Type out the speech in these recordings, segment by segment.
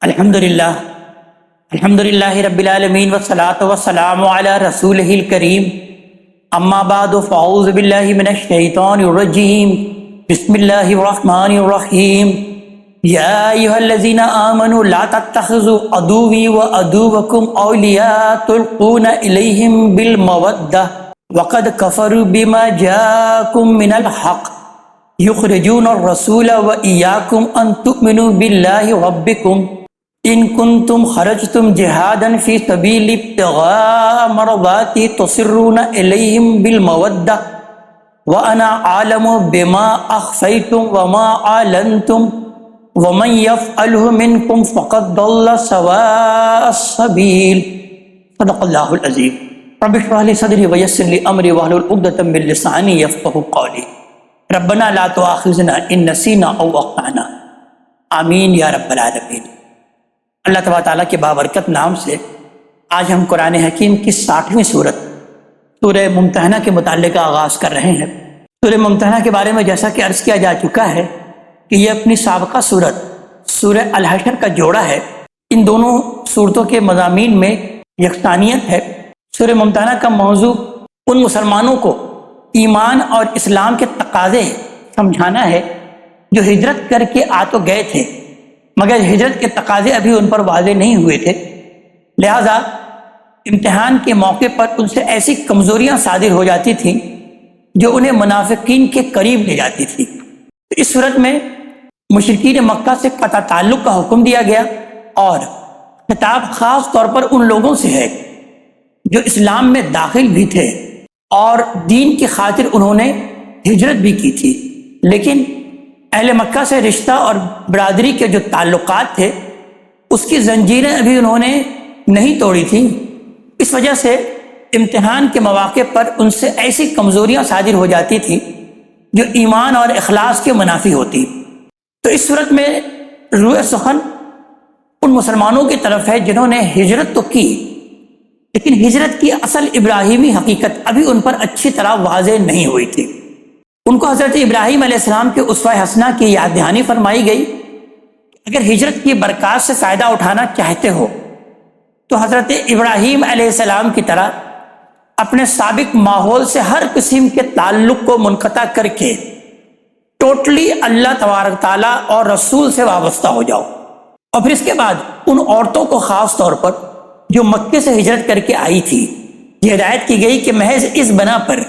الحمدللہ رب العالمین والصلاة والسلام علی رسولہ الکریم، اما بعد فاعوذ باللہ من الشیطان الرجیم، بسم اللہ الرحمن الرحیم۔ یا ایھا الذین آمنوا لا تتخذوا عدوی وعدوکم اولیاء تلقون الیہم بالمودۃ وقد کفروا بما جاءکم من الحق یخرجون الرسول وإیاکم ان تؤمنوا باللہ ربکم ان کنتم خرجتم جہادا فی سبیل ابتغاء مرضاتی تصرون الیہم بالمودۃ وانا عالم بما اخفیتم وما اعلنتم ومن یفعلہ منکم فقد ضل سواء السبیل۔ صدق اللہ العظیم۔ رب اشرح لی صدری ویسر لی امری واحلل عقدۃ من لسانی یفقہوا قولی۔ ربنا لا تؤاخذنا ان نسینا او اخطأنا، آمین یا رب العالمین۔ اللہ تبارک تعالیٰ کے بابرکت نام سے آج ہم قرآن حکیم کی 60ویں سورت سورہ ممتحنہ کے متعلق آغاز کر رہے ہیں۔ سورہ ممتحنہ کے بارے میں جیسا کہ عرض کیا جا چکا ہے کہ یہ اپنی سابقہ سورت سورہ الحشر کا جوڑا ہے۔ ان دونوں سورتوں کے مضامین میں یکسانیت ہے۔ سورہ ممتحنہ کا موضوع ان مسلمانوں کو ایمان اور اسلام کے تقاضے سمجھانا ہے جو ہجرت کر کے آ تو گئے تھے مگر ہجرت کے تقاضے ابھی ان پر واضح نہیں ہوئے تھے، لہذا امتحان کے موقع پر ان سے ایسی کمزوریاں صادر ہو جاتی تھیں جو انہیں منافقین کے قریب لے جاتی تھی۔ اس صورت میں مشرکین مکہ سے قطع تعلق کا حکم دیا گیا اور خطاب خاص طور پر ان لوگوں سے ہے جو اسلام میں داخل بھی تھے اور دین کی خاطر انہوں نے ہجرت بھی کی تھی، لیکن اہل مکہ سے رشتہ اور برادری کے جو تعلقات تھے اس کی زنجیریں ابھی انہوں نے نہیں توڑی تھیں۔ اس وجہ سے امتحان کے مواقع پر ان سے ایسی کمزوریاں صادر ہو جاتی تھیں جو ایمان اور اخلاص کے منافی ہوتی۔ تو اس صورت میں روح سخن ان مسلمانوں کی طرف ہے جنہوں نے ہجرت تو کی لیکن ہجرت کی اصل ابراہیمی حقیقت ابھی ان پر اچھی طرح واضح نہیں ہوئی تھی۔ ان کو حضرت ابراہیم علیہ السلام کے اسوہ حسنہ کی یاد دہانی فرمائی گئی کہ اگر ہجرت کی برکات سے فائدہ اٹھانا چاہتے ہو تو حضرت ابراہیم علیہ السلام کی طرح اپنے سابق ماحول سے ہر قسم کے تعلق کو منقطع کر کے ٹوٹلی اللہ تبارک تعالیٰ اور رسول سے وابستہ ہو جاؤ۔ اور پھر اس کے بعد ان عورتوں کو خاص طور پر جو مکے سے ہجرت کر کے آئی تھی یہ ہدایت کی گئی کہ محض اس بنا پر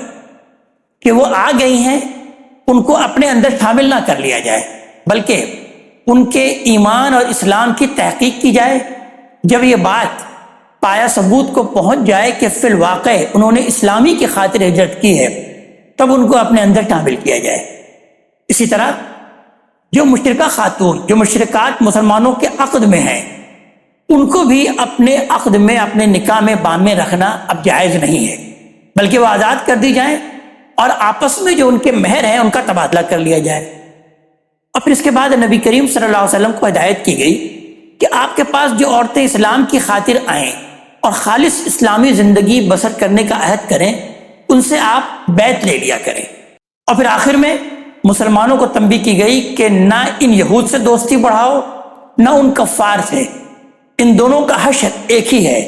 کہ وہ آ گئی ہیں ان کو اپنے اندر شامل نہ کر لیا جائے بلکہ ان کے ایمان اور اسلام کی تحقیق کی جائے۔ جب یہ بات پایا ثبوت کو پہنچ جائے کہ فی الواقع انہوں نے اسلامی کی خاطر ہجرت کی ہے تب ان کو اپنے اندر شامل کیا جائے۔ اسی طرح جو مشرکہ خاتون جو مشرکات مسلمانوں کے عقد میں ہیں ان کو بھی اپنے عقد میں اپنے نکاح میں بام میں رکھنا اب جائز نہیں ہے بلکہ وہ آزاد کر دی جائیں اور آپس میں جو ان کے مہر ہیں ان کا تبادلہ کر لیا جائے۔ اور پھر اس کے بعد نبی کریم صلی اللہ علیہ وسلم کو ہدایت کی گئی کہ آپ کے پاس جو عورتیں اسلام کی خاطر آئیں اور خالص اسلامی زندگی بسر کرنے کا عہد کریں ان سے آپ بیعت لے لیا کریں۔ اور پھر آخر میں مسلمانوں کو تنبیہ کی گئی کہ نہ ان یہود سے دوستی بڑھاؤ نہ ان کفار سے، ان دونوں کا حشر ایک ہی ہے،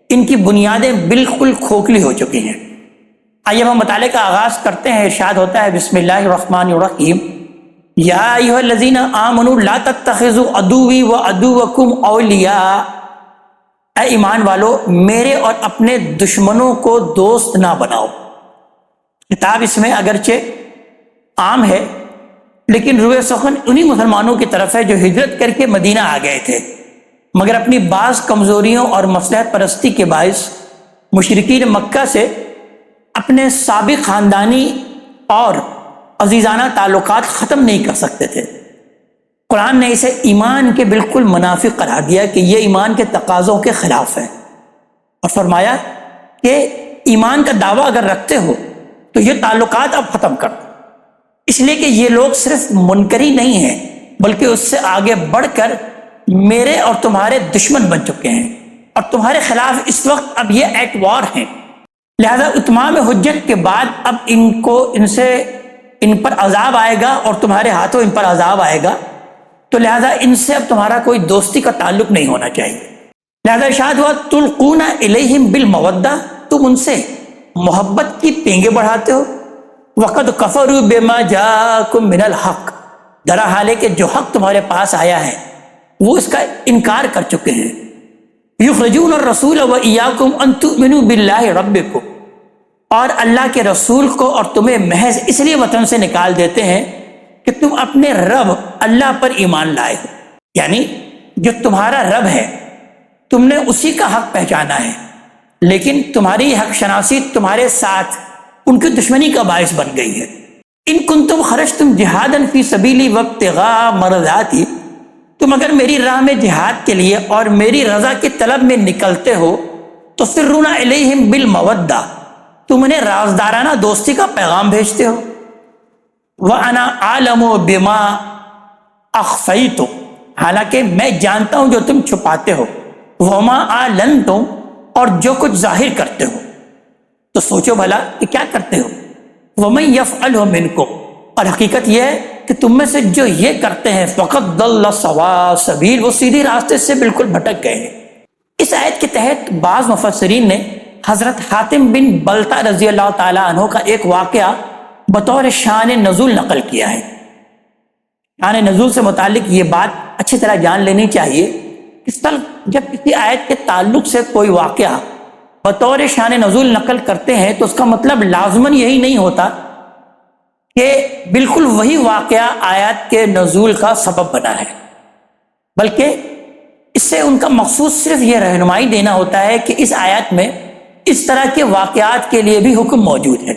ان کی بنیادیں بالکل کھوکھلی ہو چکی ہیں۔ آئیے ہم مطالعے کا آغاز کرتے ہیں۔ ارشاد ہوتا ہے بسم اللہ الرحمن الرحیم، یا ایھا الذین آمنوا لا تتخذوا عدوی وعدوکم اولیاء، اے ایمان والو میرے اور اپنے دشمنوں کو دوست نہ بناؤ۔ خطاب اس میں اگرچہ عام ہے لیکن روح سخن انہی مسلمانوں کی طرف ہے جو ہجرت کر کے مدینہ آ گئے تھے مگر اپنی بعض کمزوریوں اور مصلحت پرستی کے باعث مشرکین مکہ سے اپنے سابق خاندانی اور عزیزانہ تعلقات ختم نہیں کر سکتے تھے۔ قرآن نے اسے ایمان کے بالکل منافق قرار دیا کہ یہ ایمان کے تقاضوں کے خلاف ہے اور فرمایا کہ ایمان کا دعویٰ اگر رکھتے ہو تو یہ تعلقات اب ختم کر دو، اس لیے کہ یہ لوگ صرف منکری نہیں ہیں بلکہ اس سے آگے بڑھ کر میرے اور تمہارے دشمن بن چکے ہیں اور تمہارے خلاف اس وقت اب یہ ایٹ وار ہیں، لہذا اتمام حجت کے بعد اب ان پر عذاب آئے گا اور تمہارے ہاتھوں ان پر عذاب آئے گا تو لہذا ان سے اب تمہارا کوئی دوستی کا تعلق نہیں ہونا چاہیے۔ لہذا ارشاد ہوا تلقون الیہم بالمودہ، تم ان سے محبت کی پینگیں بڑھاتے ہو۔ وقد کفروا بما جاءکم من الحق، درا حال ہے کہ جو حق تمہارے پاس آیا ہے وہ اس کا انکار کر چکے ہیں۔ یخرجون الرسول وایاکم ان تؤمنوا باللہ ربکم، اور اللہ کے رسول کو اور تمہیں محض اس لیے وطن سے نکال دیتے ہیں کہ تم اپنے رب اللہ پر ایمان لائے ہو، یعنی جو تمہارا رب ہے تم نے اسی کا حق پہچانا ہے، لیکن تمہاری حق شناسی تمہارے ساتھ ان کی دشمنی کا باعث بن گئی ہے۔ ان کنتم خرجتم جہادا فی سبیلی وابتغاء مرضاتی، تم اگر میری راہ میں جہاد کے لیے اور میری رضا کی طلب میں نکلتے ہو تو تسرون الیہم بالمودہ، تم انہیں رازدارانہ دوستی کا پیغام بھیجتے ہو۔ وَأَنَا أَعْلَمُ بِمَا أَخْفَيْتُمْ، حالانکہ میں جانتا ہوں جو تم چھپاتے ہو، وَمَا أَعْلَنْتُمْ، اور جو کچھ ظاہر کرتے ہو۔ تو سوچو بھلا کہ کیا کرتے ہو۔ وَمَن يَفْعَلْهُ مِنْكُمْ، اور حقیقت یہ ہے کہ تم میں سے جو یہ کرتے ہیں فَقَدْ ضَلَّ سَوَاءَ السَّبِيلِ، وہ سیدھی راستے سے بالکل بھٹک گئے ہیں۔ اس آیت کے تحت بعض مفسرین نے حضرت حاتم بن بلتہ رضی اللہ تعالیٰ عنہ کا ایک واقعہ بطور شان نزول نقل کیا ہے۔ شان نزول سے متعلق یہ بات اچھی طرح جان لینی چاہیے کہ جب کسی آیت کے تعلق سے کوئی واقعہ بطور شان نزول نقل کرتے ہیں تو اس کا مطلب لازماً یہی نہیں ہوتا کہ بالکل وہی واقعہ آیات کے نزول کا سبب بنا ہے، بلکہ اس سے ان کا مقصود صرف یہ رہنمائی دینا ہوتا ہے کہ اس آیات میں اس طرح کے واقعات کے لیے بھی حکم موجود ہے۔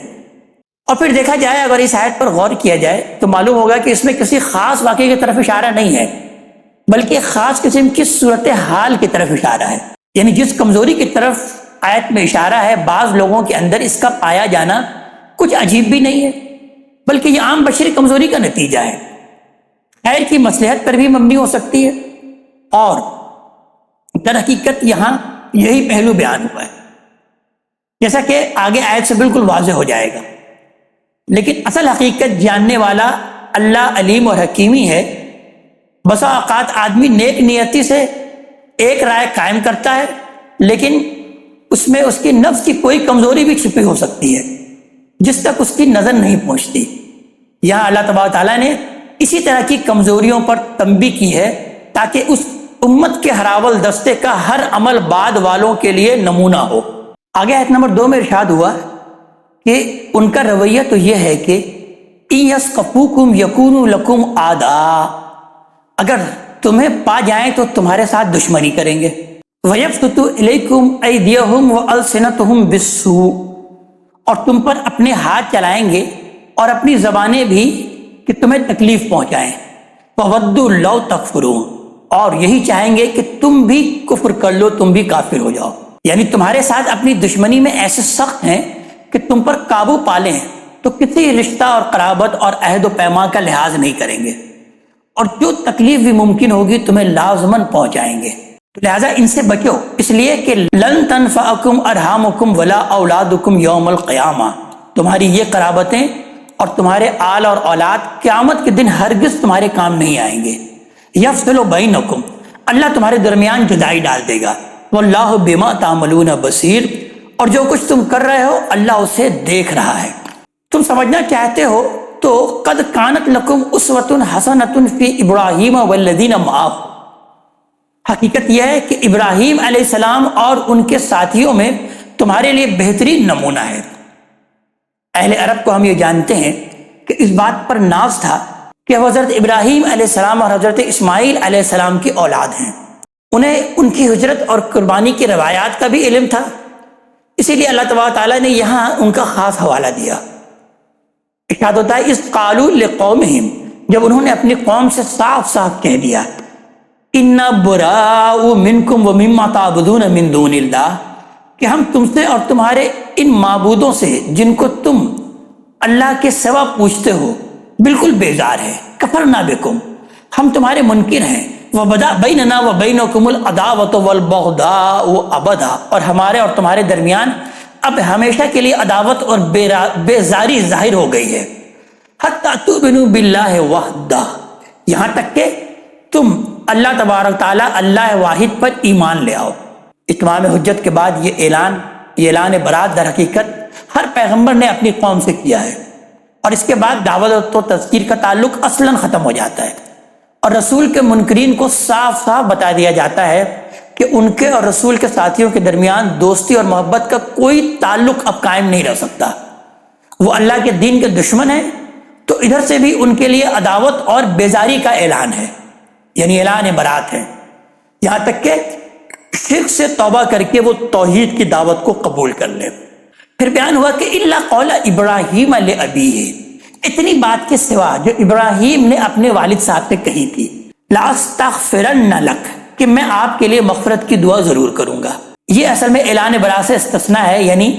اور پھر دیکھا جائے اگر اس آیت پر غور کیا جائے تو معلوم ہوگا کہ اس میں کسی خاص واقعے کی طرف اشارہ نہیں ہے، بلکہ خاص قسم کی صورتحال کی طرف اشارہ ہے۔ یعنی جس کمزوری کی طرف آیت میں اشارہ ہے بعض لوگوں کے اندر اس کا پایا جانا کچھ عجیب بھی نہیں ہے، بلکہ یہ عام بشری کمزوری کا نتیجہ ہے، خیر کی مصلحت پر بھی مبنی ہو سکتی ہے، اور در حقیقت یہاں یہی پہلو بیان ہوا ہے، جیسا کہ آگے آیت سے بالکل واضح ہو جائے گا۔ لیکن اصل حقیقت جاننے والا اللہ علیم اور حکیمی ہے۔ بسا اوقات آدمی نیک نیتی سے ایک رائے قائم کرتا ہے، لیکن اس میں اس کی نفس کی کوئی کمزوری بھی چھپی ہو سکتی ہے جس تک اس کی نظر نہیں پہنچتی۔ یہاں اللہ تبارک تعالیٰ نے اسی طرح کی کمزوریوں پر تنبیہ کی ہے تاکہ اس امت کے ہراول دستے کا ہر عمل بعد والوں کے لیے نمونہ ہو۔ آگے آیت نمبر 2 میں ارشاد ہوا کہ ان کا رویہ تو یہ ہے کہ إِن يَثْقَفُوكُمْ يَكُونُوا لَكُمْ أَعْدَاءَ، اگر تمہیں پا جائیں تو تمہارے ساتھ دشمنی کریں گے۔ وَيَبْسُطُوا إِلَيْكُمْ أَيْدِيَهُمْ وَأَلْسِنَتَهُمْ بِالسُّوءِ، اور تم پر اپنے ہاتھ چلائیں گے اور اپنی زبانیں بھی کہ تمہیں تکلیف پہنچائیں۔ وَوَدُّوا لَوْ تَكْفُرُونَ، اور یہی چاہیں گے کہ تم بھی کفر کر لو، تم بھی کافر ہو جاؤ، یعنی تمہارے ساتھ اپنی دشمنی میں ایسے سخت ہیں کہ تم پر قابو پالیں تو کسی رشتہ اور قرابت اور عہد و پیمان کا لحاظ نہیں کریں گے، اور جو تکلیف بھی ممکن ہوگی تمہیں لازماً پہنچائیں گے۔ لہٰذا ان سے بچو، اس لیے کہ لن تنفعکم ارحامکم ولا اولادکم یوم القیامہ، تمہاری یہ قرابتیں اور تمہارے آل اور اولاد قیامت کے دن ہرگز تمہارے کام نہیں آئیں گے۔ یفصل بینکم، اللہ تمہارے درمیان جدائی ڈال دے گا۔ واللہ بما تعملون بصیر، اور جو کچھ تم کر رہے ہو اللہ اسے دیکھ رہا ہے۔ تم سمجھنا چاہتے ہو تو قد کانت لکم اسوۃ حسنۃ فی ابراہیم والذین معہ، حقیقت یہ ہے کہ ابراہیم علیہ السلام اور ان کے ساتھیوں میں تمہارے لیے بہترین نمونہ ہے۔ اہل عرب کو ہم یہ جانتے ہیں کہ اس بات پر ناز تھا کہ وہ حضرت ابراہیم علیہ السلام اور حضرت اسماعیل علیہ السلام کی اولاد ہیں، انہیں ان کی ہجرت اور قربانی کی روایات کا بھی علم تھا، اسی لیے اللہ تبارک تعالیٰ نے یہاں ان کا خاص حوالہ دیا۔ ارشاد ہوتا ہے اذ قالوا لقومہم، جب انہوں نے اپنی قوم سے صاف صاف کہہ دیا انا براء منکم ومما تعبدون من دون اللہ، کہ ہم تم سے اور تمہارے ان معبودوں سے جن کو تم اللہ کے سوا پوچھتے ہو بالکل بیزار ہے۔ کفرنا بکم، ہم تمہارے منکر ہیں۔ وبدا بیننا وبینکم العداوۃ والبغضاء ابدا، اور ہمارے اور تمہارے درمیان اب ہمیشہ کے لیے عداوت اور بیزاری ظاہر ہو گئی ہے۔ حتی تؤمنوا باللہ وحدہ، یہاں تک کہ تم اللہ تبارک تعالیٰ اللہ واحد پر ایمان لے آؤ۔ اتمام حجت کے بعد یہ اعلان برات در حقیقت ہر پیغمبر نے اپنی قوم سے کیا ہے، اور اس کے بعد دعوت و تذکیر کا تعلق اصلاً ختم ہو جاتا ہے، اور رسول کے منکرین کو صاف صاف بتا دیا جاتا ہے کہ ان کے اور رسول کے ساتھیوں کے درمیان دوستی اور محبت کا کوئی تعلق اب قائم نہیں رہ سکتا۔ وہ اللہ کے دین کے دشمن ہیں، تو ادھر سے بھی ان کے لیے عداوت اور بیزاری کا اعلان ہے، یعنی اعلان برات ہے، یہاں تک کہ شرک سے توبہ کر کے وہ توحید کی دعوت کو قبول کر لے۔ پھر بیان ہوا کہ الا قول ابراہیم لابیہ، اتنی بات کے سوا جو ابراہیم نے اپنے والد صاحب سے کہی تھی، لاستغفرن لک، کہ میں آپ کے لیے مغفرت کی دعا ضرور کروں گا۔ یہ اصل میں اعلان برات سے استثناء ہے، یعنی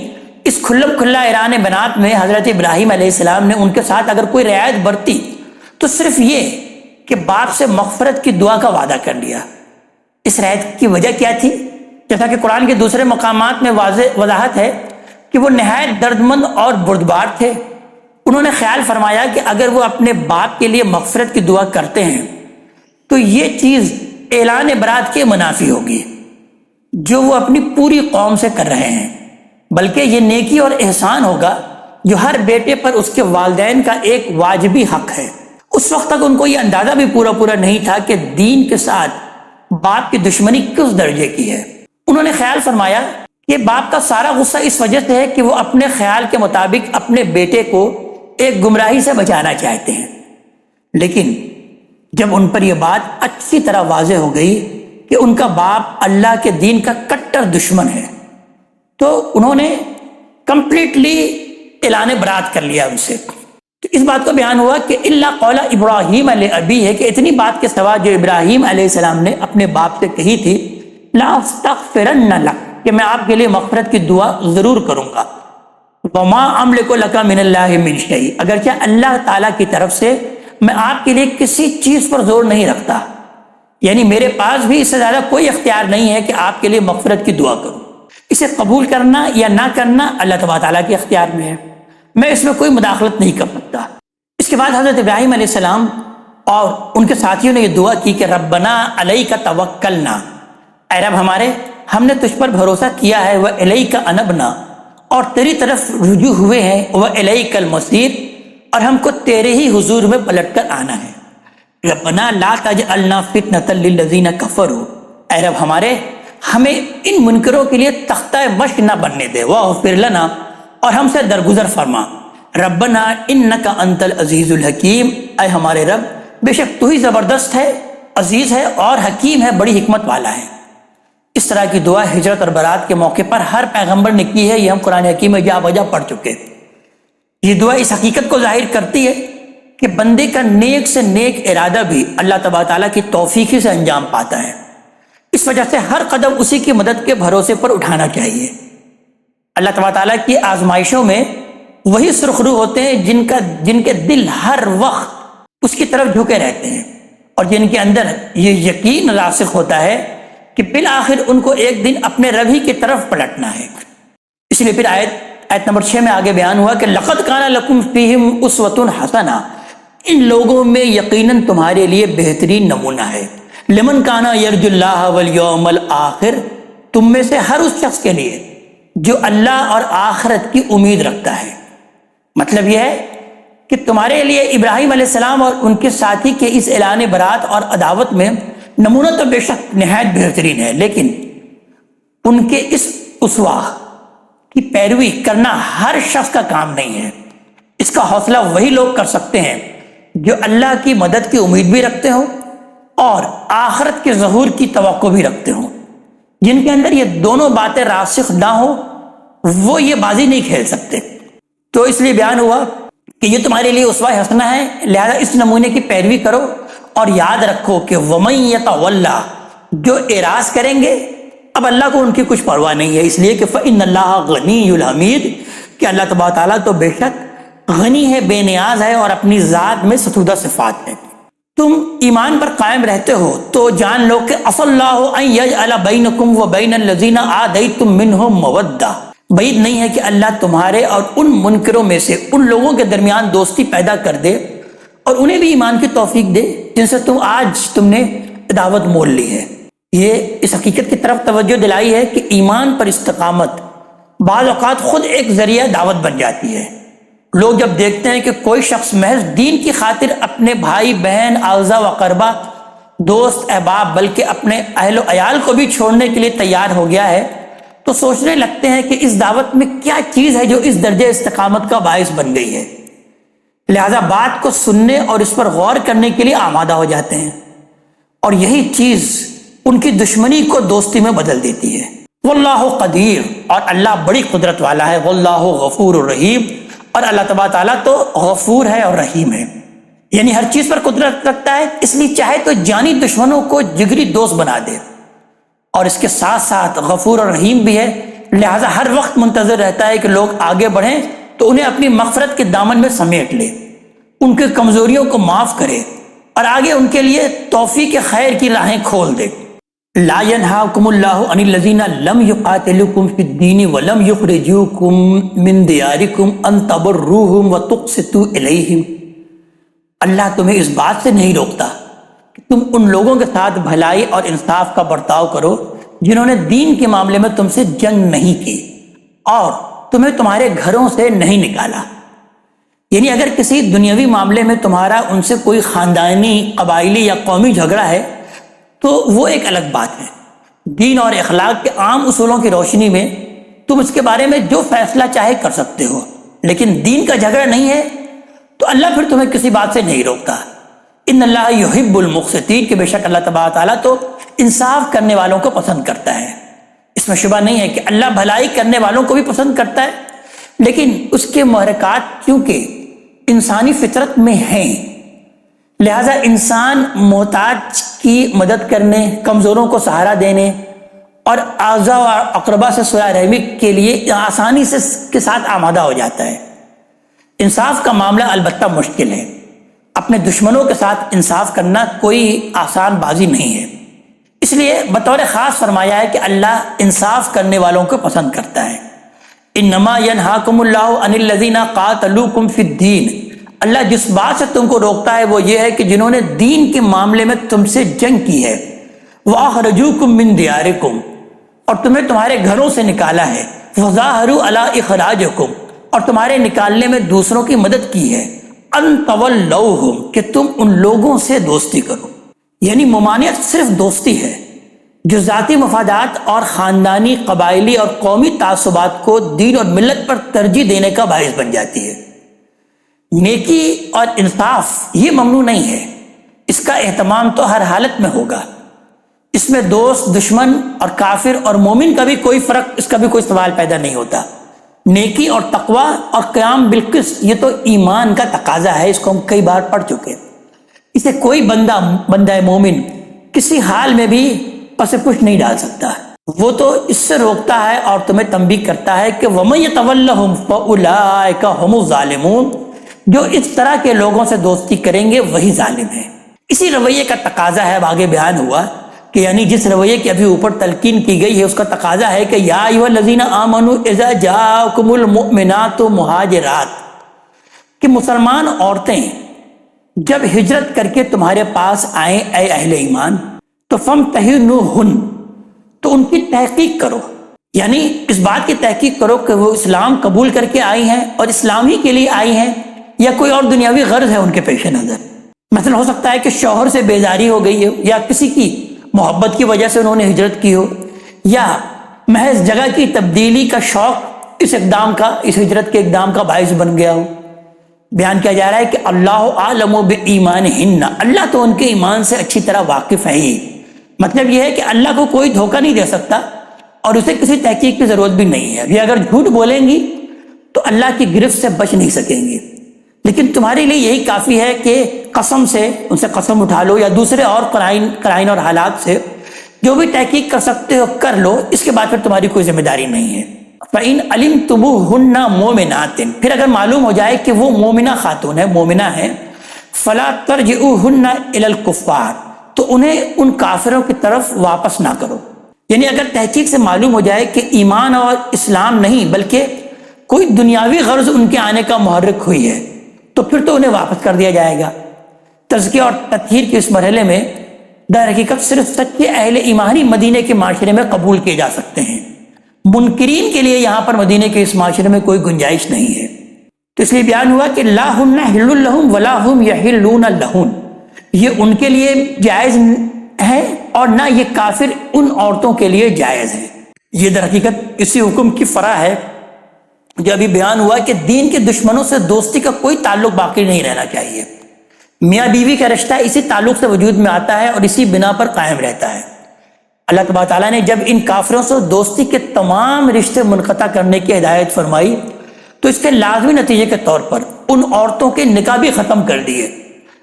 اس کھلم کھلا اعلان برات میں حضرت ابراہیم علیہ السلام نے ان کے ساتھ اگر کوئی رعایت برتی تو صرف یہ کہ باپ سے مغفرت کی دعا کا وعدہ کر لیا۔ اس رعایت کی وجہ کیا تھی؟ جیسا کہ قرآن کے دوسرے مقامات میں وضاحت ہے کہ وہ نہایت درد مند اور بردبار تھے۔ انہوں نے خیال فرمایا کہ اگر وہ اپنے باپ کے لیے مغفرت کی دعا کرتے ہیں تو یہ چیز اعلان برات کے منافی ہوگی جو وہ اپنی پوری قوم سے کر رہے ہیں، بلکہ یہ نیکی اور احسان ہوگا جو ہر بیٹے پر اس کے والدین کا ایک واجبی حق ہے۔ اس وقت تک ان کو یہ اندازہ بھی پورا نہیں تھا کہ دین کے ساتھ باپ کی دشمنی کس درجے کی ہے۔ انہوں نے خیال فرمایا کہ باپ کا سارا غصہ اس وجہ سے ہے کہ وہ اپنے خیال کے مطابق اپنے بیٹے کو ایک گمراہی سے بچانا چاہتے ہیں، لیکن جب ان پر یہ بات اچھی طرح واضح ہو گئی کہ ان کا باپ اللہ کے دین کا کٹر دشمن ہے تو انہوں نے کمپلیٹلی اعلان برات کر لیا ان سے۔ تو اس بات کو بیان ہوا کہ الا قول ابراہیم لابیہ ہے کہ اتنی بات کے سوا جو ابراہیم علیہ السلام نے اپنے باپ سے کہی تھی، لاستغفرن لک، کہ میں آپ کے لیے مغفرت کی دعا ضرور کروں گا، وما املک لک من اللہ من شیء، اگرچہ اللہ تعالیٰ کی طرف سے میں آپ کے لیے کسی چیز پر زور نہیں رکھتا، یعنی میرے پاس بھی اس سے زیادہ کوئی اختیار نہیں ہے کہ آپ کے لیے مغفرت کی دعا کروں۔ اسے قبول کرنا یا نہ کرنا اللہ تبارک تعالیٰ کے اختیار میں ہے، میں اس میں کوئی مداخلت نہیں کر سکتا۔ اس کے بعد حضرت ابراہیم علیہ السلام اور ان کے ساتھیوں نے یہ دعا کی کہ ربنا علیک توکلنا، اے رب ہمارے، ہم نے تجھ پر بھروسہ کیا ہے، والیک انبنا، اور تیری طرف رجوع ہوئے ہیں، والیک المصیر، اور ہم کو تیرے ہی حضور میں پلٹ کر آنا ہے۔ ربنا لا تجعلنا فتنة للذین کفروا، اے رب ہمارے، ہمیں ان منکروں کے لیے تختہ مشق نہ بننے دے، واغفر لنا، اور ہم سے درگزر فرما۔ ربنا انک انت العزیز الحکیم، اے ہمارے رب، بے شک تو ہی زبردست ہے، عزیز ہے اور حکیم ہے، بڑی حکمت والا ہے۔ اس طرح کی دعا ہجرت اور برات کے موقع پر ہر پیغمبر نے کی ہے، یہ ہم قرآن حکیم میں جا بجا پڑھ چکے۔ یہ دعا اس حقیقت کو ظاہر کرتی ہے کہ بندے کا نیک سے نیک ارادہ بھی اللہ تبارک تعالیٰ کی توفیق سے انجام پاتا ہے، اس وجہ سے ہر قدم اسی کی مدد کے بھروسے پر اٹھانا چاہیے۔ اللہ تبارک تعالیٰ کی آزمائشوں میں وہی سرخرو ہوتے ہیں جن کے دل ہر وقت اس کی طرف جھکے رہتے ہیں، اور جن کے اندر یہ یقین راسخ ہوتا ہے کہ بالآخر ان کو ایک دن اپنے رب ہی کی طرف پلٹنا ہے۔ اس لیے پھر آیت نمبر 6 میں آگے بیان ہوا کہ لقد کان لکم فیہم اسوۃ حسنہ، ان لوگوں میں یقیناً تمہارے لیے بہترین نمونہ ہے، لمن کان یرجو اللہ والیوم الآخر، تم میں سے ہر اس شخص کے لیے جو اللہ اور آخرت کی امید رکھتا ہے۔ مطلب یہ ہے کہ تمہارے لیے ابراہیم علیہ السلام اور ان کے ساتھی کے اس اعلان برات اور عداوت میں نمونہ تو بے شک نہایت بہترین ہے، لیکن ان کے اس اسوہ کی پیروی کرنا ہر شخص کا کام نہیں ہے۔ اس کا حوصلہ وہی لوگ کر سکتے ہیں جو اللہ کی مدد کی امید بھی رکھتے ہوں اور آخرت کے ظہور کی توقع بھی رکھتے ہوں۔ جن کے اندر یہ دونوں باتیں راسخ نہ ہو وہ یہ بازی نہیں کھیل سکتے۔ تو اس لیے بیان ہوا کہ یہ تمہارے لیے اسوہ حسنہ ہے، لہذا اس نمونے کی پیروی کرو، اور یاد رکھو کہ وَمَن يَتَوَلَّ، جو اعراض کریں گے، اب اللہ کو ان کی کچھ پرواہ نہیں ہے، اس لیے کہ فَإِنَّ اللَّهَ غَنِيٌّ الْحَمِيدٌ، کہ اللہ تبارک تعالیٰ تو بے شک غنی ہے، بے نیاز ہے، اور اپنی ذات میں ستودہ صفات ہے۔ تم ایمان پر قائم رہتے ہو تو جان لو کہ عَصَى اللَّهُ أَن يَجْعَلَ بَيْنَكُمْ وَبَيْنَ الَّذِينَ عَادَيْتُم مِّنْهُم مَّوَدَّةً، بعید نہیں ہے کہ اللہ تمہارے اور ان منکروں میں سے ان لوگوں کے درمیان دوستی پیدا کر دے اور انہیں بھی ایمان کی توفیق دے جن سے تم نے دعوت مول لی ہے۔ یہ اس حقیقت کی طرف توجہ دلائی ہے کہ ایمان پر استقامت بعض اوقات خود ایک ذریعہ دعوت بن جاتی ہے۔ لوگ جب دیکھتے ہیں کہ کوئی شخص محض دین کی خاطر اپنے بھائی بہن اعزا و اقربا دوست احباب بلکہ اپنے اہل و عیال کو بھی چھوڑنے کے لیے تیار ہو گیا ہے تو سوچنے لگتے ہیں کہ اس دعوت میں کیا چیز ہے جو اس درجے استقامت کا باعث بن گئی ہے، لہذا بات کو سننے اور اس پر غور کرنے کے لیے آمادہ ہو جاتے ہیں، اور یہی چیز ان کی دشمنی کو دوستی میں بدل دیتی ہے۔ واللہ قدیر، اور اللہ بڑی قدرت والا ہے۔ واللہ غفور الرحیم، اور اللہ تبارک تعالیٰ تو غفور ہے اور رحیم ہے، یعنی ہر چیز پر قدرت رکھتا ہے، اس لیے چاہے تو جانی دشمنوں کو جگری دوست بنا دے، اور اس کے ساتھ ساتھ غفور اور رحیم بھی ہے، لہذا ہر وقت منتظر رہتا ہے کہ لوگ آگے بڑھیں تو انہیں اپنی مغفرت کے دامن میں سمیٹ لے، ان کی کمزوریوں کو معاف کرے اور آگے ان کے لیے توفیق خیر کی راہیں کھول دے۔ لا ينهاكم الله عن الذين لم يقاتلوكم في الدين ولم يخرجوكم من دياركم ان تبروهم وتقسطوا اليهم، اللہ تمہیں اس بات سے نہیں روکتا کہ تم ان لوگوں کے ساتھ بھلائی اور انصاف کا برتاؤ کرو جنہوں نے دین کے معاملے میں تم سے جنگ نہیں کی اور تمہیں تمہارے گھروں سے نہیں نکالا۔ یعنی اگر کسی دنیاوی معاملے میں تمہارا ان سے کوئی خاندانی، قبائلی یا قومی جھگڑا ہے تو وہ ایک الگ بات ہے، دین اور اخلاق کے عام اصولوں کی روشنی میں تم اس کے بارے میں جو فیصلہ چاہے کر سکتے ہو، لیکن دین کا جھگڑا نہیں ہے تو اللہ پھر تمہیں کسی بات سے نہیں روکتا۔ ان اللہ یحب المقسطین، کہ بے شک اللہ تبارک تعالیٰ تو انصاف کرنے والوں کو پسند کرتا ہے۔ اس میں شبہ نہیں ہے کہ اللہ بھلائی کرنے والوں کو بھی پسند کرتا ہے، لیکن اس کے محرکات کیونکہ انسانی فطرت میں ہیں، لہذا انسان محتاج کی مدد کرنے، کمزوروں کو سہارا دینے اور اعزا و اقربا سے صلہ رحمی کے لیے آسانی سے کے ساتھ آمادہ ہو جاتا ہے۔ انصاف کا معاملہ البتہ مشکل ہے، اپنے دشمنوں کے ساتھ انصاف کرنا کوئی آسان بازی نہیں ہے، اس لیے بطور خاص فرمایا ہے کہ اللہ انصاف کرنے والوں کو پسند کرتا ہے۔ انما ینہاکم اللہ عن الذین قاتلوکم فی الدین، اللہ جس بات سے تم کو روکتا ہے وہ یہ ہے کہ جنہوں نے دین کے معاملے میں تم سے جنگ کی ہے، وَأَخْرَجُوكُم مِّن دِيَارِكُمْ، اور تمہیں تمہارے گھروں سے نکالا ہے، وَظَاهَرُوا عَلَىٰ إِخْرَاجِكُمْ، اور تمہارے نکالنے میں دوسروں کی مدد کی ہے، أَن تَوَلَّوْهُمْ، کہ تم ان لوگوں سے دوستی کرو۔ یعنی ممانعت صرف دوستی ہے جو ذاتی مفادات اور خاندانی، قبائلی اور قومی تعصبات کو دین اور ملت پر ترجیح دینے کا باعث بن جاتی ہے۔ نیکی اور انصاف یہ ممنوع نہیں ہے، اس کا اہتمام تو ہر حالت میں ہوگا، اس میں دوست، دشمن اور کافر اور مومن کا بھی کوئی فرق، اس کا بھی کوئی سوال پیدا نہیں ہوتا۔ نیکی اور تقوی اور قیام بالقسط یہ تو ایمان کا تقاضا ہے، اس کو ہم کئی بار پڑھ چکے، اسے کوئی بندہ مومن کسی حال میں بھی پس پش نہیں ڈال سکتا، وہ تو اس سے روکتا ہے اور تمہیں تنبیہ کرتا ہے کہ وَمَن يَتَوَلَّهُمْ فَأُولَٰئِكَ هُمُ الظَّالِمُونَ، جو اس طرح کے لوگوں سے دوستی کریں گے وہی ظالم ہیں۔ اسی رویے کا تقاضا ہے، آگے بیان ہوا کہ یعنی جس رویے کی ابھی اوپر تلقین کی گئی ہے اس کا تقاضا ہے کہ یا ایھا الذین آمنوا اذا جاءکم المؤمنات مہاجرات، کہ مسلمان عورتیں جب ہجرت کر کے تمہارے پاس آئیں اے اہل ایمان تو فامتحنوہن، تو ان کی تحقیق کرو، یعنی اس بات کی تحقیق کرو کہ وہ اسلام قبول کر کے آئی ہیں اور اسلام ہی کے لیے آئی ہیں یا کوئی اور دنیاوی غرض ہے ان کے پیش نظر۔ مثلا ہو سکتا ہے کہ شوہر سے بیزاری ہو گئی ہو، یا کسی کی محبت کی وجہ سے انہوں نے ہجرت کی ہو، یا محض جگہ کی تبدیلی کا شوق اس اقدام کا، اس ہجرت کے اقدام کا باعث بن گیا ہو۔ بیان کیا جا رہا ہے کہ اللہ عالم بایمانہن، اللہ تو ان کے ایمان سے اچھی طرح واقف ہے ہی، مطلب یہ ہے کہ اللہ کو کوئی دھوکہ نہیں دے سکتا اور اسے کسی تحقیق کی ضرورت بھی نہیں ہے۔ یہ اگر جھوٹ بولیں گی تو اللہ کی گرفت سے بچ نہیں سکیں گی، لیکن تمہارے لیے یہی کافی ہے کہ قسم سے ان سے قسم اٹھا لو، یا دوسرے اور قرائن اور حالات سے جو بھی تحقیق کر سکتے ہو کر لو، اس کے بعد پھر تمہاری کوئی ذمہ داری نہیں ہے۔ فَإِنْ عَلِمْتُمُوهُنَّ مُؤْمِنَاتٍ، پھر اگر معلوم ہو جائے کہ وہ مومنہ خاتون ہے، مومنہ ہے، فَلَا تَرْجِعُوهُنَّ إِلَى الْكُفَّارِ، تو انہیں ان کافروں کی طرف واپس نہ کرو۔ یعنی اگر تحقیق سے معلوم ہو جائے کہ ایمان اور اسلام نہیں بلکہ کوئی دنیاوی غرض ان کے آنے کا محرک ہوئی ہے تو پھر تو انہیں واپس کر دیا جائے گا۔ تزکیہ اور تطہیر کے اس مرحلے میں در حقیقت صرف سچے اہل ایمان ہی مدینے کے معاشرے میں قبول کیے جا سکتے ہیں، منکرین کے لیے یہاں پر مدینے کے اس معاشرے میں کوئی گنجائش نہیں ہے۔ تو اس لیے بیان ہوا کہ لا ہن حل لہم ولا ہم یحلون لہن، یہ ان کے لیے جائز ہے اور نہ یہ کافر ان عورتوں کے لیے جائز ہے۔ یہ در حقیقت اسی حکم کی فرع ہے جو ابھی بیان ہوا کہ دین کے دشمنوں سے دوستی کا کوئی تعلق باقی نہیں رہنا چاہیے۔ میاں بیوی کا رشتہ اسی تعلق سے وجود میں آتا ہے اور اسی بنا پر قائم رہتا ہے۔ اللہ تبارک تعالیٰ نے جب ان کافروں سے دوستی کے تمام رشتے منقطع کرنے کی ہدایت فرمائی تو اس کے لازمی نتیجے کے طور پر ان عورتوں کے نکاح بھی ختم کر دیے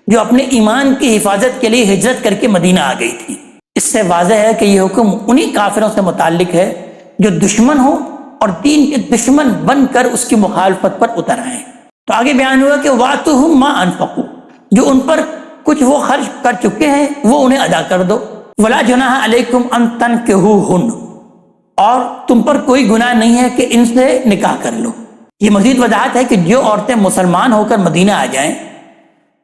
جو اپنے ایمان کی حفاظت کے لیے ہجرت کر کے مدینہ آ گئی تھی۔ اس سے واضح ہے کہ یہ حکم انہی کافروں سے متعلق ہے جو دشمن ہوں اور دین کے دشمن بن کر اس کی مخالفت پر اتر آئے۔ تو آگے بیان ہوا کہ وَآتُوهُم مَا أَنفَقُوا، جو ان پر کچھ وہ خرچ کر چکے ہیں وہ انہیں ادا کر دو۔ وَلَا جُنَاحَ عَلَيْكُمْ أَن تَنكِحُوهُنَّ، اور تم پر کوئی گناہ نہیں ہے کہ ان سے نکاح کر لو۔ یہ مزید وضاحت ہے کہ جو عورتیں مسلمان ہو کر مدینہ آ جائیں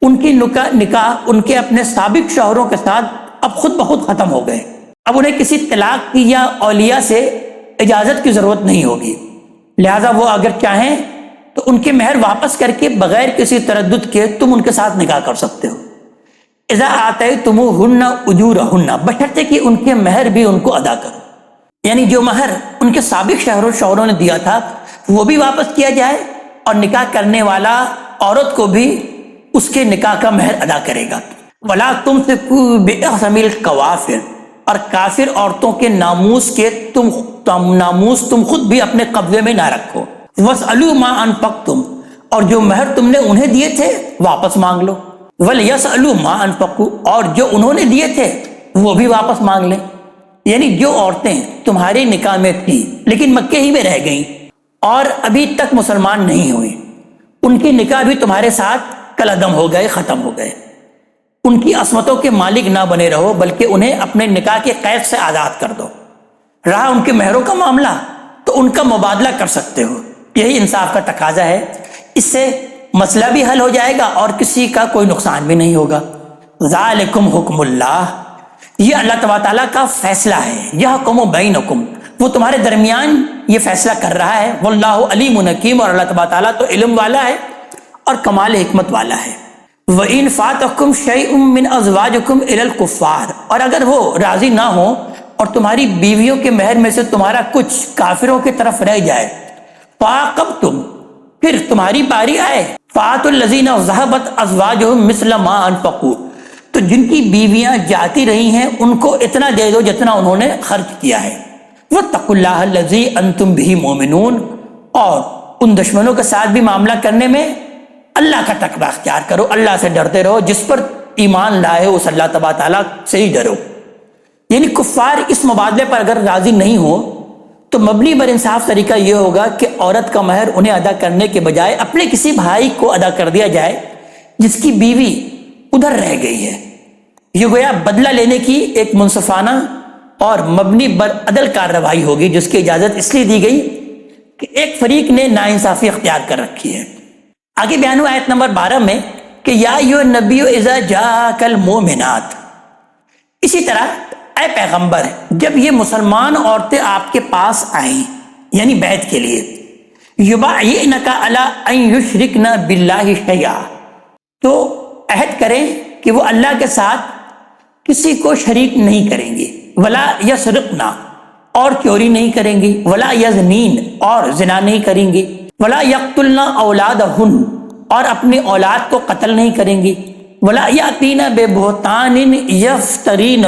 ان کی نکاح ان کے اپنے سابق شوہروں کے ساتھ اب خود بخود ختم ہو گئے، اب انہیں کسی طلاق کی یا اولیاء سے اجازت کی ضرورت نہیں ہوگی، لہذا وہ اگر چاہیں تو ان کے مہر واپس کر کے بغیر کسی تردد کے تم ان کے ساتھ نکاح کر سکتے ہو۔ اذا آتیتموہن اجورہن، بشرطے کہ ان کے مہر بھی ان کو ادا کرو، یعنی جو مہر ان کے سابق شوہروں نے دیا تھا وہ بھی واپس کیا جائے اور نکاح کرنے والا عورت کو بھی اس کے نکاح کا مہر ادا کرے گا۔ ولا تمسکوا بعصم الکوافر، اور کافر عورتوں کے ناموس تم خود بھی اپنے قبضے میں نہ رکھو۔ واسألوا ما انفقتم، اور جو مہر تم نے انہیں دیے تھے واپس مانگ لو۔ ولیسألوا ما انفقوا، اور جو انہوں نے دیے تھے وہ بھی واپس مانگ لیں۔ یعنی جو عورتیں تمہارے نکاح میں تھیں لیکن مکے ہی میں رہ گئیں اور ابھی تک مسلمان نہیں ہوئی، ان کے نکاح بھی تمہارے ساتھ کالعدم ہو گئے، ختم ہو گئے۔ ان کی عصمتوں کے مالک نہ بنے رہو بلکہ انہیں اپنے نکاح کے قید سے آزاد کر دو۔ رہا ان کے مہروں کا معاملہ تو ان کا مبادلہ کر سکتے ہو، یہی انصاف کا تقاضا ہے۔ اس سے مسئلہ بھی حل ہو جائے گا اور کسی کا کوئی نقصان بھی نہیں ہوگا۔ ذالکم حکم اللہ، یہ اللہ تبارک تعالیٰ کا فیصلہ ہے۔ یحکم بینکم، وہ تمہارے درمیان یہ فیصلہ کر رہا ہے۔ واللہ علیم حکیم، اور اللہ تبارک تعالیٰ تو علم والا ہے اور کمال حکمت والا ہے۔ وَإِن فَاتَكُمْ شَيْءٌ مِّنْ أَزْوَاجِكُمْ إِلَى الْكُفَّارِ، اور اگر وہ راضی نہ ہو اور تمہاری بیویوں کے مہر میں سے تمہارا کچھ کافروں کی طرف رہ جائے، فَعَاقَبْتُمْ، پھر تمہاری باری آئے، فَآتُوا الَّذِينَ ذَهَبَتْ أَزْوَاجُهُم مِّثْلَ مَا أَنفَقُوا، تو جن کی بیویاں جاتی رہی ہیں ان کو اتنا دے دو جتنا انہوں نے خرچ کیا ہے۔ وَاتَّقُوا اللَّهَ الَّذِي أَنتُم بِهِ مُؤْمِنُونَ، اور ان دشمنوں کے ساتھ بھی معاملہ کرنے میں اللہ کا تقویٰ اختیار کرو، اللہ سے ڈرتے رہو، جس پر ایمان لائے اس اللہ تبارک تعالیٰ سے ہی ڈرو۔ یعنی کفار اس مبادلے پر اگر راضی نہیں ہو تو مبنی بر انصاف طریقہ یہ ہوگا کہ عورت کا مہر انہیں ادا کرنے کے بجائے اپنے کسی بھائی کو ادا کر دیا جائے جس کی بیوی ادھر رہ گئی ہے۔ یہ گویا بدلہ لینے کی ایک منصفانہ اور مبنی بر عدل کارروائی ہوگی، جس کی اجازت اس لیے دی گئی کہ ایک فریق نے ناانصافی اختیار کر رکھی ہے۔ آگے بیان ہوا آیت نمبر 12 میں کہ یا ایھا النبی اذا جاءک المؤمنات، اسی طرح اے پیغمبر جب یہ مسلمان عورتیں آپ کے پاس آئیں یعنی بیعت کے لیے، یبایعنک علی ان یشرکن باللہ شیئا، تو عہد کریں کہ وہ اللہ کے ساتھ کسی کو شریک نہیں کریں گی، ولا یسرقن، اور چوری نہیں کریں گی، ولا یزنین، اور زنا نہیں کریں گی، ولا یقتلن اولادہن، اور اپنی اولاد کو قتل نہیں کریں گی، ولا یاتین ببہتان یفترینہ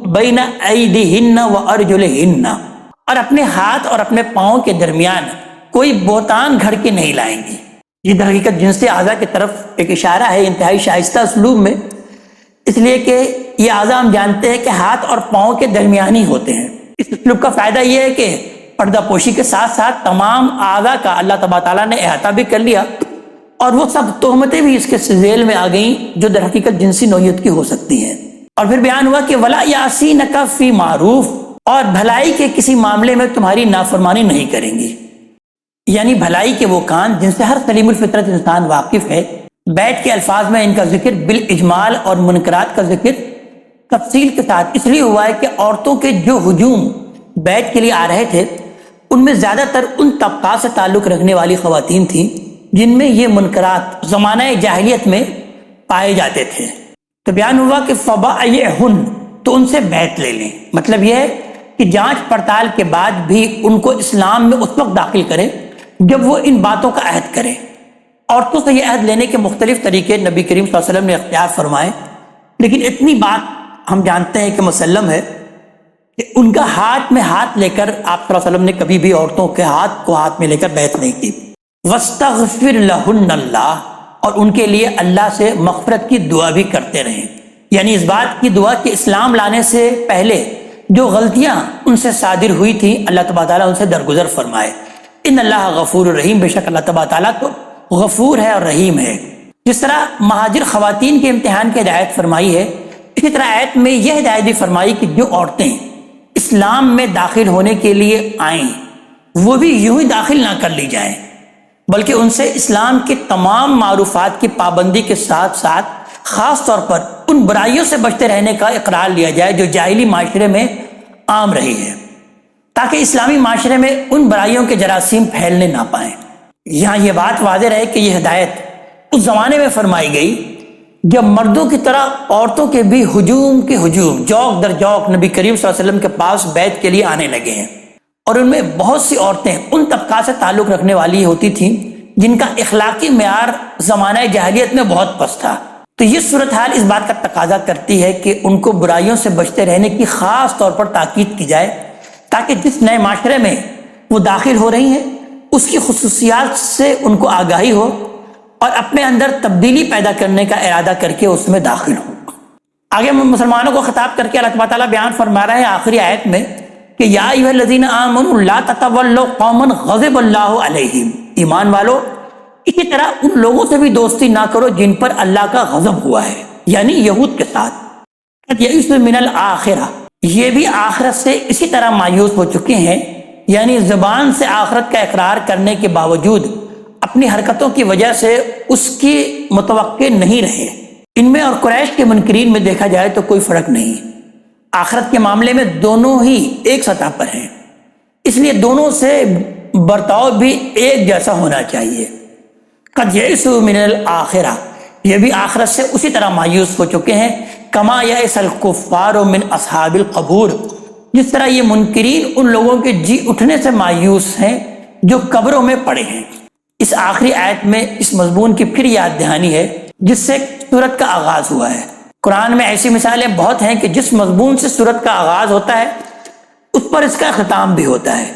بین ایدیہن وارجلہن، اور اپنے ہاتھ اور اپنے پاؤں کے درمیان کوئی بہتان گھڑ کے نہیں لائیں گی۔ یہ در حقیقت جنس اعضاء کی طرف ایک اشارہ ہے انتہائی شائستہ اسلوب میں، اس لیے کہ یہ اعضاء ہم جانتے ہیں کہ ہاتھ اور پاؤں کے درمیان ہی ہوتے ہیں۔ اس اسلوب کا فائدہ یہ ہے کہ پردہ پوشی کے ساتھ ساتھ تمام اعضاء کا اللہ تبارک تعالیٰ نے احاطہ بھی کر لیا اور وہ سب تہمتیں بھی اس کے ذیل میں آ گئیں جو در حقیقت جنسی نوعیت کی ہو سکتی ہیں۔ اور پھر بیان ہوا کہ ولا یعصینک فی معروف، اور بھلائی کے کسی معاملے میں تمہاری نافرمانی نہیں کریں گی، یعنی بھلائی کے وہ کام جن سے ہر سلیم الفطرت انسان واقف ہے۔ بیت کے الفاظ میں ان کا ذکر بالاجمال اور منکرات کا ذکر تفصیل کے ساتھ اس لیے ہوا ہے کہ عورتوں کے جو ہجوم بیت کے لیے آ رہے تھے ان میں زیادہ تر ان طبقات سے تعلق رکھنے والی خواتین تھیں جن میں یہ منکرات زمانہ جاہلیت میں پائے جاتے تھے۔ تو بیان ہوا کہ فبائعہن، تو ان سے بیعت لے لیں، مطلب یہ ہے کہ جانچ پڑتال کے بعد بھی ان کو اسلام میں اس وقت داخل کریں جب وہ ان باتوں کا عہد کریں۔ عورتوں سے یہ عہد لینے کے مختلف طریقے نبی کریم صلی اللہ علیہ وسلم نے اختیار فرمائے، لیکن اتنی بات ہم جانتے ہیں کہ مسلم ہے کہ ان کا ہاتھ میں ہاتھ لے کر آپ صلی اللہ علیہ وسلم نے کبھی بھی عورتوں کے ہاتھ کو ہاتھ میں لے کر بیعت نہیں کی۔ وَاسْتَغْفِرْ لَهُنَّ اللَّهُ، اور ان کے لیے اللہ سے مغفرت کی دعا بھی کرتے رہیں، یعنی اس بات کی دعا کہ اسلام لانے سے پہلے جو غلطیاں ان سے صادر ہوئی تھیں اللہ تبارک تعالیٰ ان سے درگزر فرمائے۔ ان اللہ غفور الرحیم، بے شک اللہ تبارک تعالیٰ تو غفور ہے اور رحیم ہے۔ جس طرح مہاجر خواتین کے امتحان کی ہدایت فرمائی ہے، اسی طرح آیت میں یہ ہدایت بھی فرمائی کہ جو عورتیں اسلام میں داخل ہونے کے لیے آئیں وہ بھی یوں ہی داخل نہ کر لی جائیں، بلکہ ان سے اسلام کے تمام معروفات کی پابندی کے ساتھ ساتھ خاص طور پر ان برائیوں سے بچتے رہنے کا اقرار لیا جائے جو جاہلی معاشرے میں عام رہی ہے، تاکہ اسلامی معاشرے میں ان برائیوں کے جراثیم پھیلنے نہ پائیں۔ یہاں یہ بات واضح رہے کہ یہ ہدایت اس زمانے میں فرمائی گئی جب مردوں کی طرح عورتوں کے بھی ہجوم کے ہجوم جوک در جوک نبی کریم صلی اللہ علیہ وسلم کے پاس بیعت کے لیے آنے لگے ہیں، اور ان میں بہت سی عورتیں ان طبقات سے تعلق رکھنے والی ہوتی تھیں جن کا اخلاقی معیار زمانہ جاہلیت میں بہت پست تھا۔ تو یہ صورتحال اس بات کا تقاضا کرتی ہے کہ ان کو برائیوں سے بچتے رہنے کی خاص طور پر تاکید کی جائے، تاکہ جس نئے معاشرے میں وہ داخل ہو رہی ہیں اس کی خصوصیات سے ان کو آگاہی ہو اور اپنے اندر تبدیلی پیدا کرنے کا ارادہ کر کے اس میں داخل ہو۔ آگے مسلمانوں کو خطاب کر کے اللہ تعالیٰ بیان فرما رہے ہیں آخری آیت میں کہ یا ایھا الذین آمنوا لا تتولوا قوما غضب اللہ علیہم، ایمان والو اسی طرح ان لوگوں سے بھی دوستی نہ کرو جن پر اللہ کا غضب ہوا ہے، یعنی یہود کے ساتھ۔ قد یئسوا من الآخرہ، یہ بھی آخرت سے اسی طرح مایوس ہو چکے ہیں، یعنی زبان سے آخرت کا اقرار کرنے کے باوجود اپنی حرکتوں کی وجہ سے اس کی متوقع نہیں رہے۔ ان میں اور قریش کے منکرین میں دیکھا جائے تو کوئی فرق نہیں، آخرت کے معاملے میں دونوں ہی ایک سطح پر ہیں، اس لیے دونوں سے برتاؤ بھی ایک جیسا ہونا چاہیے۔ قد یئسوا من الآخرہ، یہ بھی آخرت سے اسی طرح مایوس ہو چکے ہیں، کما یئس الکفار من اصحاب القبور، جس طرح یہ منکرین ان لوگوں کے جی اٹھنے سے مایوس ہیں جو قبروں میں پڑے ہیں۔ اس آخری آیت میں اس مضمون کی پھر یاد دہانی ہے جس سے سورت کا آغاز ہوا ہے۔ قرآن میں ایسی مثالیں بہت ہیں کہ جس مضمون سے سورت کا آغاز ہوتا ہے اس پر اس کا اختتام بھی ہوتا ہے۔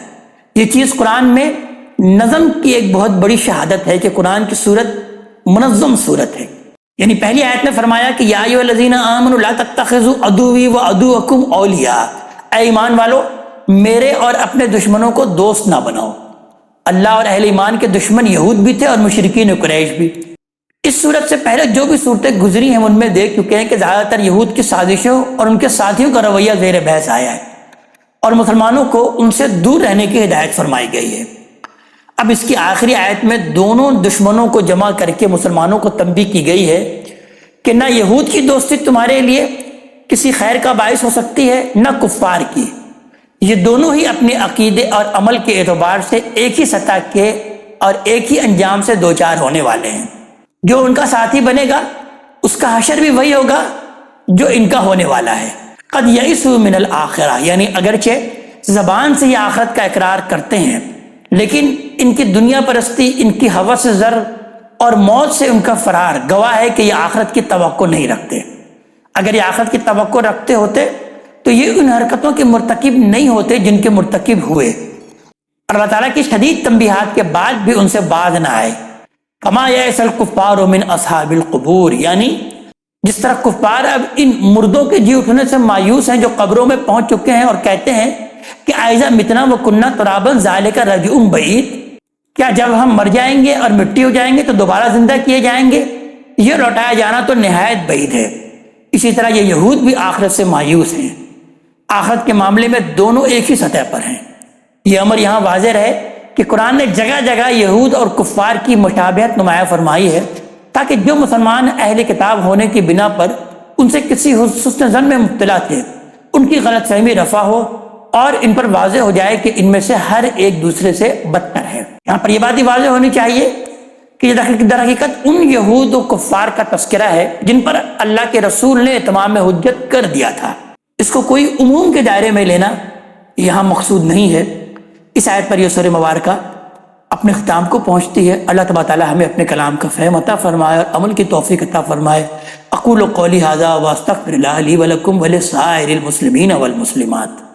یہ چیز قرآن میں نظم کی ایک بہت بڑی شہادت ہے کہ قرآن کی سورت منظم سورت ہے۔ یعنی پہلی آیت میں فرمایا کہ یا ایھا الذین آمنوا لا تتخذوا عدوی وعدوکم اولیاء، اے ایمان والو میرے اور اپنے دشمنوں کو دوست نہ بناؤ۔ اللہ اور اہل ایمان کے دشمن یہود بھی تھے اور مشرکین قریش بھی۔ اس صورت سے پہلے جو بھی صورتیں گزری ہیں ان میں دیکھ چکے ہیں کہ زیادہ تر یہود کی سازشوں اور ان کے ساتھیوں کا رویہ زیر بحث آیا ہے اور مسلمانوں کو ان سے دور رہنے کی ہدایت فرمائی گئی ہے۔ اب اس کی آخری آیت میں دونوں دشمنوں کو جمع کر کے مسلمانوں کو تنبیہ کی گئی ہے کہ نہ یہود کی دوستی تمہارے لیے کسی خیر کا باعث ہو سکتی ہے نہ کفار کی، یہ دونوں ہی اپنے عقیدے اور عمل کے اعتبار سے ایک ہی سطح کے اور ایک ہی انجام سے دوچار ہونے والے ہیں۔ جو ان کا ساتھی بنے گا اس کا حشر بھی وہی ہوگا جو ان کا ہونے والا ہے۔ قد یئسوا من الآخرہ، یعنی اگرچہ زبان سے یہ آخرت کا اقرار کرتے ہیں لیکن ان کی دنیا پرستی، ان کی ہوس زر اور موت سے ان کا فرار گواہ ہے کہ یہ آخرت کی توقع نہیں رکھتے۔ اگر یہ آخرت کی توقع رکھتے ہوتے تو یہ ان حرکتوں کے مرتکب نہیں ہوتے جن کے مرتکب ہوئے۔ اللہ تعالیٰ کی شدید تنبیہات کے بعد بھی ان سے باز نہ آئے۔ کما یئس الکفار من اصحاب القبور، یعنی جس طرح کفار اب ان مردوں کے جی اٹھنے سے مایوس ہیں جو قبروں میں پہنچ چکے ہیں اور کہتے ہیں کہ اذا متنا وکنا ترابا ذالک رجع بعید، کیا جب ہم مر جائیں گے اور مٹی ہو جائیں گے تو دوبارہ زندہ کیے جائیں گے؟ یہ لوٹایا جانا تو نہایت بعید ہے۔ اسی طرح یہ یہود بھی آخرت سے مایوس ہیں۔ آخرت کے معاملے میں دونوں ایک ہی سطح پر ہیں۔ یہ امر یہاں واضح رہے کہ قرآن نے جگہ جگہ یہود اور کفار کی مشابہت نمایاں فرمائی ہے تاکہ جو مسلمان اہل کتاب ہونے کی بنا پر ان سے کسی حسن ظن میں مبتلا تھے، ان کی غلط فہمی رفع ہو اور ان پر واضح ہو جائے کہ ان میں سے ہر ایک دوسرے سے بدتر ہے۔ یہاں پر یہ بات ہی واضح ہونی چاہیے کہ در حقیقت ان یہود و کفار کا تذکرہ ہے جن پر اللہ کے رسول نے اتمام حجت کر دیا تھا۔ اس کو کوئی عموم کے دائرے میں لینا یہاں مقصود نہیں ہے۔ اس آیت پر یہ سورہ مبارکہ اپنے اختتام کو پہنچتی ہے۔ اللہ تبارک تعالی ہمیں اپنے کلام کا فہم عطا فرمائے اور عمل کی توفیق عطا فرمائے۔ اقول قولی ھذا واستغفر اللہ لی ولکم ولسائر المسلمین والمسلمات۔